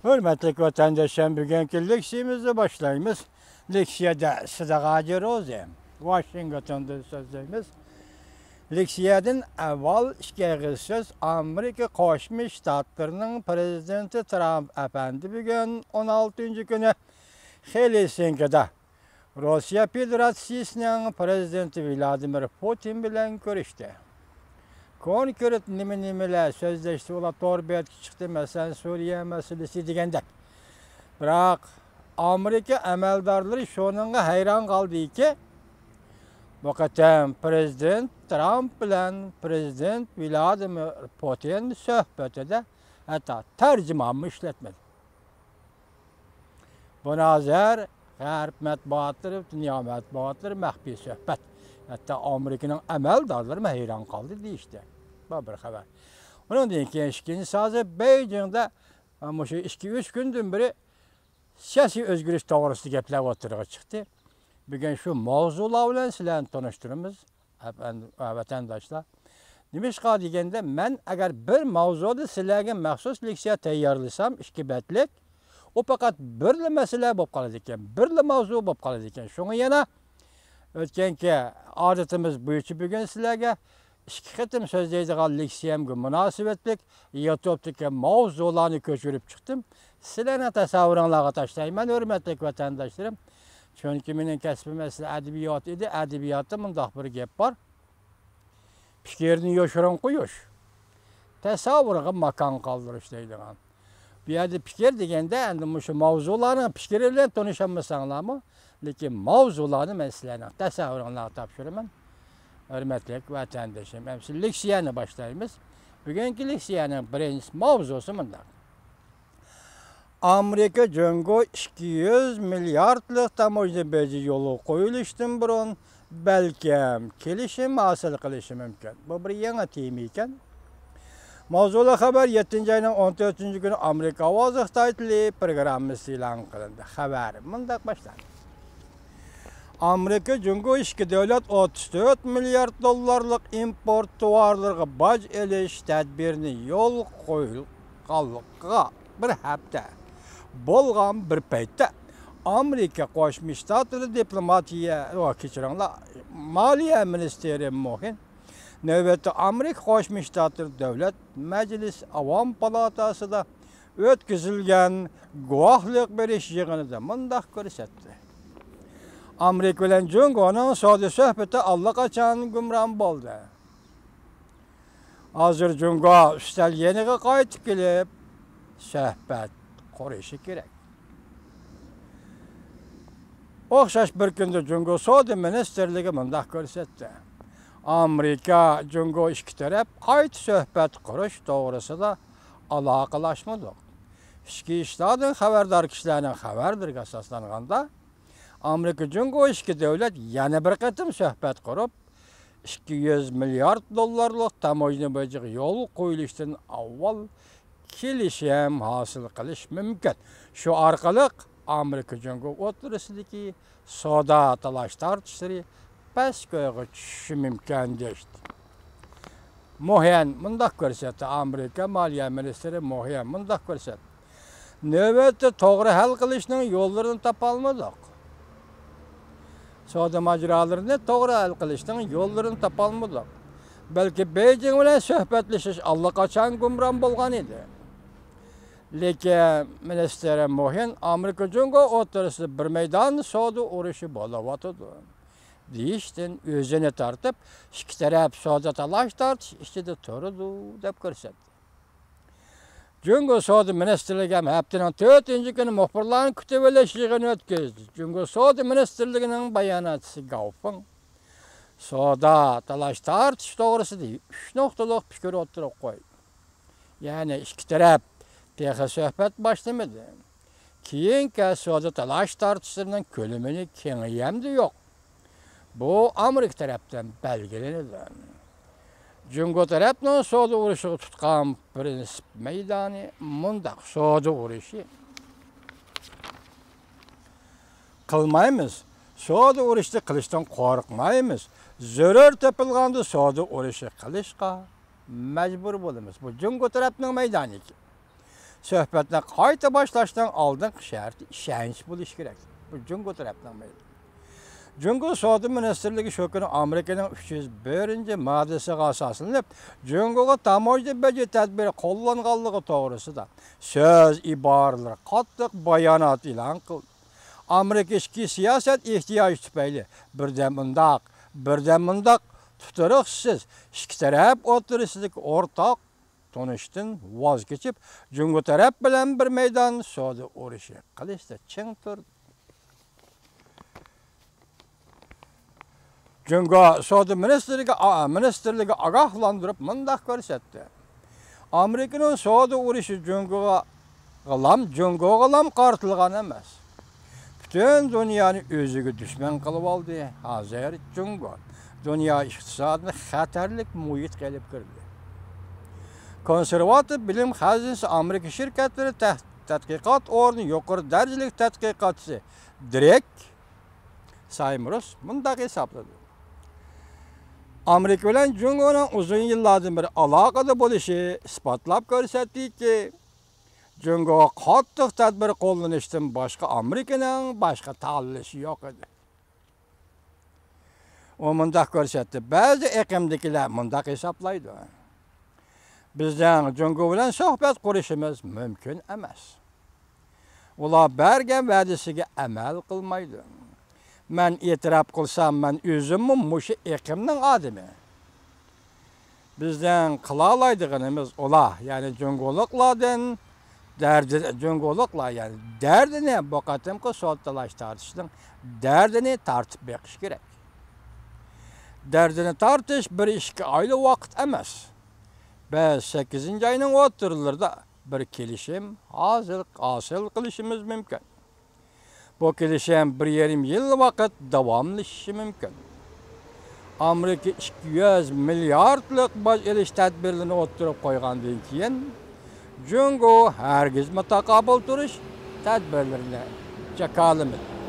Hürmetli vatandaşlar, bugünkü leksiyamızı başlayımız. Leksiyada Sıdaqacı Roze, Washington'da sözlerimiz. Leksiyadan evvel işgal söz Amerika Qo'shma Shtatlarının prezidenti Trump efendi bugün 16. günü Helsinki'de Rusya Federasyası'nın prezidenti Vladimir Putin bilen görüştü. Konkret nimeler sözleşti, ola torbet çıktı, mesela Suriye meselesi degende. Biroq Amerika amaldarları şonunga hayran kaldı ki, bu qatam prezident Trump bilan prezident Vladimir Putin söhbetide hatta tercümanı işletmedi. Bu nazar G'arb matbuatları, dünya matbuatları mahfi söhbet. Hatta Amerika'nın amaldarları hayran kaldı deyişti. Bu bir haber. Onun için ikinci sazı Beijing'de ama şu 2-3 gündür beri siyasi özgürlük doğrusu gepler ortaya çıktı. Bugün şu mavzular bilen sizlerle tanıştırımız vatandaşlar. Demişqa degende ben eğer bir mavzuda sizlerge maxsus leksiya tayyorlasam 2 betlik, o fakat bir mesele bo'lib qoladi ekan, bir mavzu bo'lib qoladi ekan. Şunu yana o'tganki odatimiz bo'yicha bugun sizlarga 2 qatim so'zlaydigan leksiyamga munosabatlik YouTube'dagi mavzularni ko'chirib chiqdim. Sizlarning tasavvuringlarga tashlayman, hurmatli vatandoshlarım. Chunki mening kasbim adabiyot edi. Adabiyotda bundoq bir gap bor. Fikrni yoshirin qo'yish, tasavvurga makon qoldirish deydigan. Bu yerda fikr deganda endi shu mavzularning fikri bilan tanishamasanlarmi, lekin mavzularni men sizlarning tasavvuringlarga topshiraman. Hürmetli vatandaşım, hemsi leksiyani başlayımız. Bugünkü leksiyanın birinci mavzusu bundan. Amerika Jungo 200 milyardlık tamoyna beci yolu koyuluştun burun, belki kelişim hasıl kılışı mümkün. Bu bir yeni tema iken. Mavzula haber 7. ayının 14. günü Amerika Avazı Xitay programı ilan kılındı. Haber bundan başlar. Amerika Jungo 2 devlet 34 milyard dollarlık importuarlarga bac eliş tedbirini yol koyulgalıqqa bir hafta bolğan bir paytda Amerika Qo'shma Shtatlar diplomatiya Maliye Ministeri Mohin növbette Amerika Qo'shma Shtatlar Devlet Meclis Avam Palatasıda ötküzülgen guahlık beriş yığınıda mındaq ko'rsatdi. Amerika bilen Jungo'nun savdo söhbeti allaqachon gumron bo'ldi. Hozir Jungo ustalganiga qaytib kelib, söhbet qurishi kerak. O'xshash bir kunda Jungo savdo ministerligi mundaq ko'rsatdi. Amerika Jungo ikki taraf qayta söhbet qurish to'g'risida aloqalashmadi. Ichki ishlardan xabardor kishilarning xabarlariga asoslanganda Amerika Jungo 2 devlet yana bir qatim söhbet kurup 200 milyard dollarlık tamoyna beci yol qo'yilishdan avval kelishim hasıl qilish mumkin. Şu orqali Amerika Jungo o'rtasidagi savdo talash tortishlari pastga tushishi mumkin deydi. Mohin mundaq ko'rsatdi. Amerika Moliya ministri Mohin mundaq ko'rsatdi. Navbatda to'g'ri hal qilishning yo'llarini topolmadik. Savdo majralarını to'g'ri hal qilishning yo'llarini topolmadik. Balki Beijing bilan suhbatlashish allaqachon gumron bo'lgan edi. Lekin minister Mohin Amerika Jungo o'rtasida bir maydon savdo urushi bo'layotdi. Deyishdan o'zini tortib, ikki taraf savdo talash tortish ichida turdi deb ko'rsatdi. Jungo savdo ministerligi ham haftaning 4-kuni muxbirlarni kutib olishligini o'tkazdi. Jungo savdo ministerligining bayonotchisi Gaofeng savdo talash tortish to'g'risida 3 nuqtalik fikr o'tirib qo'ydi. Ya'ni ikki taraf texnik suhbat boshlamadi. Keyingi savdo talash tortishlarning ko'lamini kengayamdi yo'q. Bu Amerika tarafdan belgilanadi. Jungo tarafdan savdo urushiga tutgan prinsip maydoni mundaq savdo urushi qilmaymiz. Savdo urushni qilishdan qo'rqmaymiz. Zarar topilganda savdo urushi qilishga majbur bo'lamiz. Bu Jungo tarafning maydoni. söhbətlə qayta başlaşdan aldın şərti işəniş buluş kerak. Bu Cungo tarafından mıydı? Cungo Savdo Ministerligi şu günü Amerika'nın 301. maddesiga asaslanıp Cungo'ga tamojda beji tadbiri qo'llanganligi to'g'risida so'z iboralar qattiq bayonot e'lon qildi. Amerika ichki siyosat ehtiyoji tufayli birdan mundaq tutariqsiz ikki taraf o'rtasidagi o'rtoq tonishdan voz kechib Cungo taraf bilan bir maydon savdo urushi qilishda ching turdi. Cungo Savdo Ministerligi ogohlantirib mundaq ko'rsatdi. Amerikaning savdo urushi Cungoga g'ilam qartilgan emas. Bütün dünyani o'ziga dushman qilib oldi. Hozir Cungo dunyo iqtisodini xatarlik muhit qilib kirdi. Konservativ bilim xazinasi Amerika shirkatlari tadqiqot o'rni yuqori darajali tadqiqotchisi Drek Saymros mundaq hisobladi. Amerika bilan Cungoning uzun yillardan beri aloqada bo'lishi isbotlab ko'rsatdiki, Cungo qattiq tadbir qo'llanishdan boshqa Amerikaning boshqa tanlashi yo'q edi. O mundaq ko'rsatdi. Ba'zi iqlimdagilar mundaq hisoblaydi. Bizdan Cungo bilan suhbat qurishimiz mumkin emas. Ular bergan va'dasiga amal qilmaydi. Men e'tirof qilsam, men o'zimmi mushu iqlimning odami. Bizdan qila oladiganimiz ular, ya'ni Cungoliklardan yani derdini bu qatimki soddalash tartishning derdini tartib beqish kerak. Derdini tartish bir ishga oyli vaqt emas. Biz 8 oyning o'rtalarida bir kelishim hosil qilishimiz mumkin. Bu kelishim 1,5 yil vaqt davomlashishi mumkin. Amerika 200 milliardlik boj elish tadbirlarini o'tirib qo'ygandan keyin Cungo hargiz mutaqobil turish tadbirlarini jakalamadi.